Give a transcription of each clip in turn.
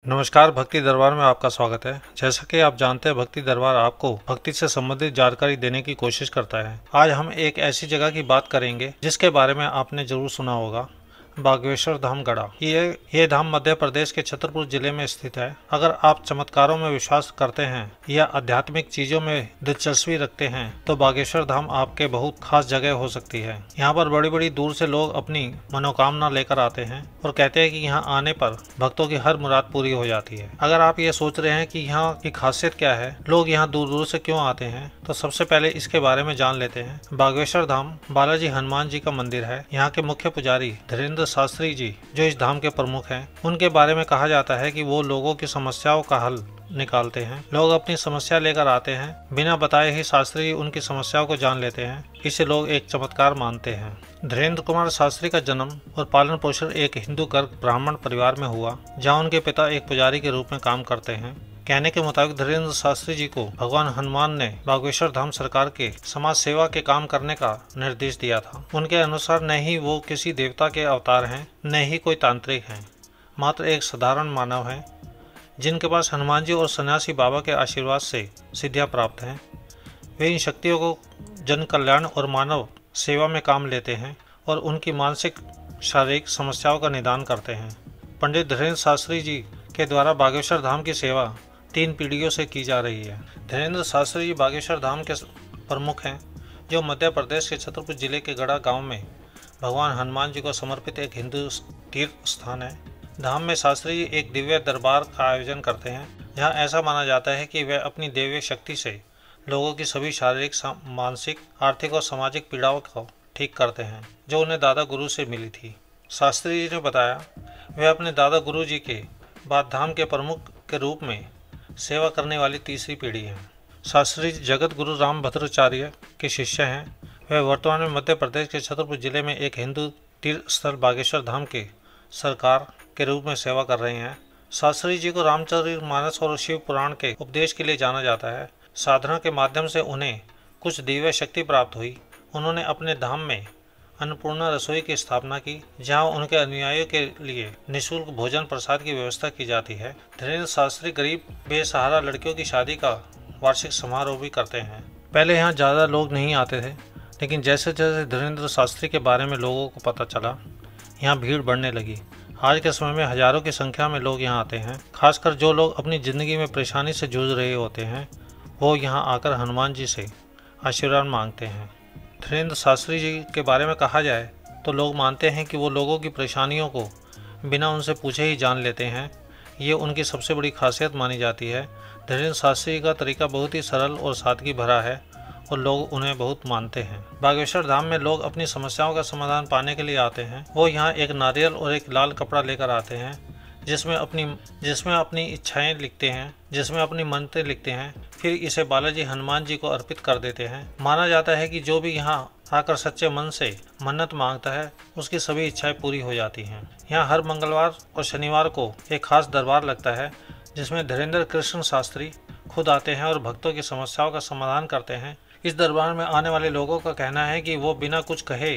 नमस्कार। भक्ति दरबार में आपका स्वागत है। जैसा कि आप जानते हैं, भक्ति दरबार आपको भक्ति से संबंधित जानकारी देने की कोशिश करता है। आज हम एक ऐसी जगह की बात करेंगे जिसके बारे में आपने जरूर सुना होगा, बागेश्वर धाम गढ़ा। ये धाम मध्य प्रदेश के छतरपुर जिले में स्थित है। अगर आप चमत्कारों में विश्वास करते हैं या आध्यात्मिक चीजों में दिलचस्पी रखते हैं तो बागेश्वर धाम आपके बहुत खास जगह हो सकती है। यहाँ पर बड़ी बड़ी दूर से लोग अपनी मनोकामना लेकर आते हैं और कहते हैं कि यहाँ आने पर भक्तों की हर मुराद पूरी हो जाती है। अगर आप ये सोच रहे हैं कि यहाँ की खासियत क्या है, लोग यहाँ दूर दूर से क्यों आते हैं, तो सबसे पहले इसके बारे में जान लेते हैं। बागेश्वर धाम बालाजी हनुमान जी का मंदिर है। यहाँ के मुख्य पुजारी धीरेन्द्र शास्त्री जी, जो इस धाम के प्रमुख हैं, उनके बारे में कहा जाता है कि वो लोगों की समस्याओं का हल निकालते हैं। लोग अपनी समस्या लेकर आते हैं, बिना बताए ही शास्त्री जी उनकी समस्याओं को जान लेते हैं। इसे लोग एक चमत्कार मानते हैं। धीरेन्द्र कुमार शास्त्री का जन्म और पालन पोषण एक हिंदू गर्भ ब्राह्मण परिवार में हुआ, जहाँ उनके पिता एक पुजारी के रूप में काम करते हैं। कहने के मुताबिक धीरेन्द्र शास्त्री जी को भगवान हनुमान ने बागेश्वर धाम सरकार के समाज सेवा के काम करने का निर्देश दिया था। उनके अनुसार न ही वो किसी देवता के अवतार हैं, न ही कोई तांत्रिक हैं, मात्र एक साधारण मानव हैं जिनके पास हनुमान जी और सन्यासी बाबा के आशीर्वाद से सिद्धियां प्राप्त हैं। वे इन शक्तियों को जन कल्याण और मानव सेवा में काम लेते हैं और उनकी मानसिक शारीरिक समस्याओं का निदान करते हैं। पंडित धीरेन्द्र शास्त्री जी के द्वारा बागेश्वर धाम की सेवा 3 पीढ़ियों से की जा रही है। धीरेन्द्र शास्त्री जी बागेश्वर धाम के प्रमुख हैं, जो मध्य प्रदेश के छतरपुर जिले के गढ़ा गांव में भगवान हनुमान जी को समर्पित एक हिंदू तीर्थ स्थान है। धाम में शास्त्री जी एक दिव्य दरबार का आयोजन करते हैं, जहां ऐसा माना जाता है कि वे अपनी दैवीय शक्ति से लोगों की सभी शारीरिक, मानसिक, आर्थिक और सामाजिक पीड़ाओं को ठीक करते हैं, जो उन्हें दादा गुरु से मिली थी। शास्त्री जी ने बताया, वे अपने दादा गुरु जी के बाद धाम के प्रमुख के रूप में सेवा करने वाली तीसरी पीढ़ी है। शास्त्री जी जगत गुरु राम भद्राचार्य के शिष्य हैं। वे वर्तमान में मध्य प्रदेश के छतरपुर जिले में एक हिंदू तीर्थ स्थल बागेश्वर धाम के सरकार के रूप में सेवा कर रहे हैं। शास्त्री जी को रामचरितमानस और शिव पुराण के उपदेश के लिए जाना जाता है। साधना के माध्यम से उन्हें कुछ दिव्य शक्ति प्राप्त हुई। उन्होंने अपने धाम में अन्नपूर्णा रसोई की स्थापना की, जहां उनके अनुयायियों के लिए निःशुल्क भोजन प्रसाद की व्यवस्था की जाती है। धीरेन्द्र शास्त्री गरीब बेसहारा लड़कियों की शादी का वार्षिक समारोह भी करते हैं। पहले यहाँ ज़्यादा लोग नहीं आते थे, लेकिन जैसे जैसे धीरेन्द्र शास्त्री के बारे में लोगों को पता चला, यहाँ भीड़ बढ़ने लगी। आज के समय में हजारों की संख्या में लोग यहाँ आते हैं। खासकर जो लोग अपनी ज़िंदगी में परेशानी से जूझ रहे होते हैं, वो यहाँ आकर हनुमान जी से आशीर्वाद मांगते हैं। धीरेन्द्र शास्त्री जी के बारे में कहा जाए तो लोग मानते हैं कि वो लोगों की परेशानियों को बिना उनसे पूछे ही जान लेते हैं। ये उनकी सबसे बड़ी खासियत मानी जाती है। धीरेन्द्र शास्त्री जी का तरीका बहुत ही सरल और सादगी भरा है और लोग उन्हें बहुत मानते हैं। बागेश्वर धाम में लोग अपनी समस्याओं का समाधान पाने के लिए आते हैं। वो यहाँ एक नारियल और एक लाल कपड़ा लेकर आते हैं, जिसमें अपनी इच्छाएं लिखते हैं, जिसमें अपनी मन्नतें लिखते हैं। फिर इसे बालाजी हनुमान जी को अर्पित कर देते हैं। माना जाता है कि जो भी यहाँ आकर सच्चे मन से मन्नत मांगता है, उसकी सभी इच्छाएं पूरी हो जाती हैं। यहाँ हर मंगलवार और शनिवार को एक खास दरबार लगता है, जिसमें धीरेन्द्र कृष्ण शास्त्री खुद आते हैं और भक्तों की समस्याओं का समाधान करते हैं। इस दरबार में आने वाले लोगों का कहना है कि वो बिना कुछ कहे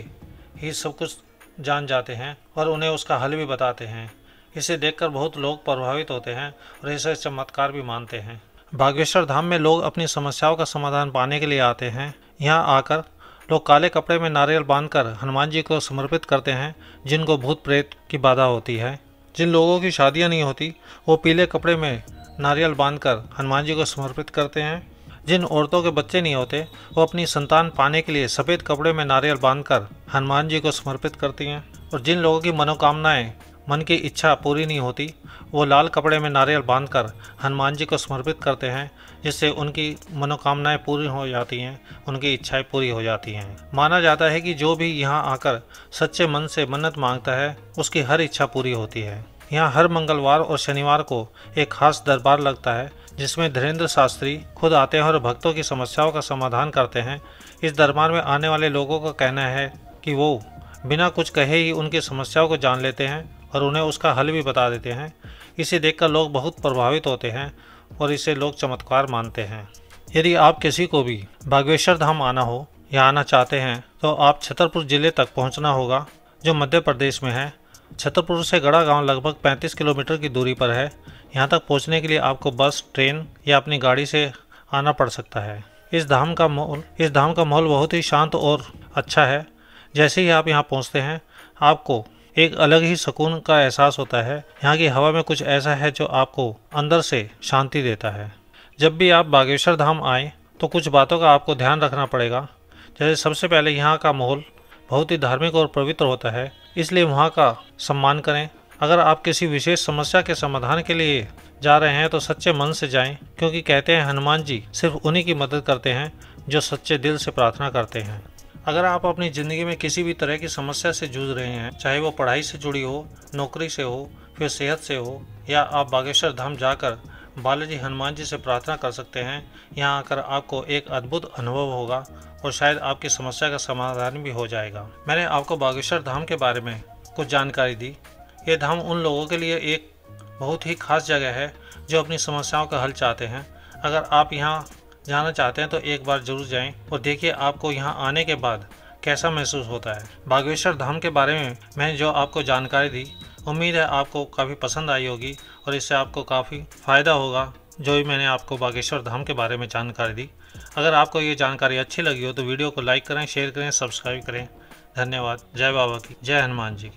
ही सब कुछ जान जाते हैं और उन्हें उसका हल भी बताते हैं। इसे देखकर बहुत लोग प्रभावित होते हैं और इसे चमत्कार भी मानते हैं। बागेश्वर धाम में लोग अपनी समस्याओं का समाधान पाने के लिए आते हैं। यहाँ आकर लोग काले कपड़े में नारियल बांधकर हनुमान जी को समर्पित करते हैं, जिनको भूत प्रेत की बाधा होती है। जिन लोगों की शादियाँ नहीं होती, वो पीले कपड़े में नारियल बांधकर हनुमान जी को समर्पित करते हैं। जिन औरतों के बच्चे नहीं होते, वो अपनी संतान पाने के लिए सफ़ेद कपड़े में नारियल बांधकर हनुमान जी को समर्पित करती हैं। और जिन लोगों की मनोकामनाएं, मन की इच्छा पूरी नहीं होती, वो लाल कपड़े में नारियल बांधकर हनुमान जी को समर्पित करते हैं, जिससे उनकी मनोकामनाएं पूरी हो जाती हैं, उनकी इच्छाएं पूरी हो जाती हैं। माना जाता है कि जो भी यहाँ आकर सच्चे मन से मन्नत मांगता है, उसकी हर इच्छा पूरी होती है। यहाँ हर मंगलवार और शनिवार को एक खास दरबार लगता है, जिसमें धीरेन्द्र शास्त्री खुद आते हैं और भक्तों की समस्याओं का समाधान करते हैं। इस दरबार में आने वाले लोगों का कहना है कि वो बिना कुछ कहे ही उनकी समस्याओं को जान लेते हैं और उन्हें उसका हल भी बता देते हैं। इसे देखकर लोग बहुत प्रभावित होते हैं और इसे लोग चमत्कार मानते हैं। यदि आप किसी को भी बागेश्वर धाम आना हो या आना चाहते हैं, तो आप छतरपुर जिले तक पहुंचना होगा, जो मध्य प्रदेश में है। छतरपुर से गड़ा गांव लगभग 35 किलोमीटर की दूरी पर है। यहां तक पहुंचने के लिए आपको बस, ट्रेन या अपनी गाड़ी से आना पड़ सकता है। इस धाम का माहौल बहुत ही शांत और अच्छा है। जैसे ही आप यहां पहुंचते हैं, आपको एक अलग ही सुकून का एहसास होता है। यहाँ की हवा में कुछ ऐसा है जो आपको अंदर से शांति देता है। जब भी आप बागेश्वर धाम आएँ तो कुछ बातों का आपको ध्यान रखना पड़ेगा। जैसे सबसे पहले यहाँ का माहौल बहुत ही धार्मिक और पवित्र होता है, इसलिए वहाँ का सम्मान करें। अगर आप किसी विशेष समस्या के समाधान के लिए जा रहे हैं तो सच्चे मन से जाएं, क्योंकि कहते हैं हनुमान जी सिर्फ उन्हीं की मदद करते हैं जो सच्चे दिल से प्रार्थना करते हैं। अगर आप अपनी ज़िंदगी में किसी भी तरह की समस्या से जूझ रहे हैं, चाहे वो पढ़ाई से जुड़ी हो, नौकरी से हो, फिर सेहत से हो, या आप बागेश्वर धाम जाकर बालाजी हनुमान जी से प्रार्थना कर सकते हैं। यहाँ आकर आपको एक अद्भुत अनुभव होगा और शायद आपकी समस्या का समाधान भी हो जाएगा। मैंने आपको बागेश्वर धाम के बारे में कुछ जानकारी दी। ये धाम उन लोगों के लिए एक बहुत ही खास जगह है जो अपनी समस्याओं का हल चाहते हैं। अगर आप यहाँ जाना चाहते हैं तो एक बार जरूर जाएं और देखिए आपको यहाँ आने के बाद कैसा महसूस होता है। बागेश्वर धाम के बारे में मैंने जो आपको जानकारी दी, उम्मीद है आपको काफ़ी पसंद आई होगी और इससे आपको काफ़ी फ़ायदा होगा, जो भी मैंने आपको बागेश्वर धाम के बारे में जानकारी दी। अगर आपको ये जानकारी अच्छी लगी हो तो वीडियो को लाइक करें, शेयर करें, सब्सक्राइब करें। धन्यवाद। जय बाबा की, जय हनुमान जी की।